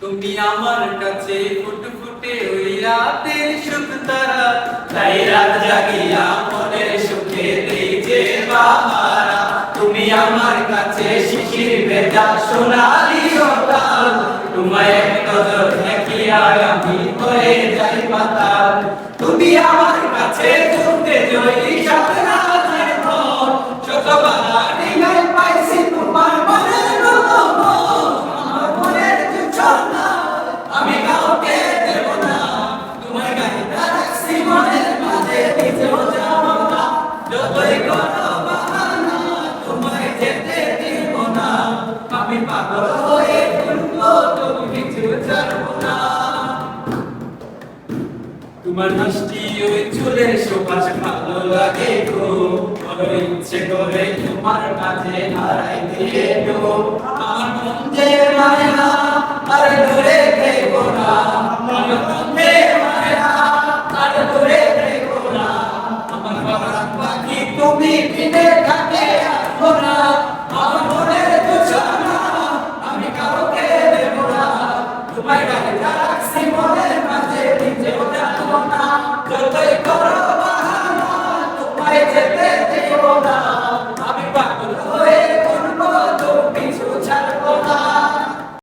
তুমি আমার কাছে ফুটফুটে ওই রাতের সুখ তারা, তাই রাত জাগিয়া মনের সুখে দেই যে বাহারা। তুমি আমার কাছে শিশির ভেজা সোনালি সকাল, তোমায় এক নজর দেখিয়া আমি হয়ে যাই মাতাল। তুমি আমার কাছে চলতে জয়ী সাথে রাতের ভোর, ছোটবেলা ডিঙায় পাইছি তোমার মনের রূপ, আমার মনের জোছনা আমি কাউকে দেব না। তোমার গাড়িটা রাখছি মনের মাঝে, নিজেও যাবো না। যতই করো বাহানা তোমায় যেতে দিব না। আমি পাগল হয়ে ঘুরবো, তবু কিছু ছাড়বো না। তোমার মিষ্টি ওই চুলের সুবাস ভালো লাগে গো, বড় ইচ্ছে করে তোমার মাঝে হারাই দিয়ে গো। আমার মন যে মায়া আর দূরে থেকো না, আমার মন যে মায়া আর দূরে থেকো না। আমার পরাণ পাখি তুমি বিনে থাকে আসবো না। আমার মনের জোছনা আমি কাউকে দেব না। তোমায় গাড়িটা রাখছি মনের মাঝে, নিজেও যাবো না। যতই করো বাহানা তোমায় যেতে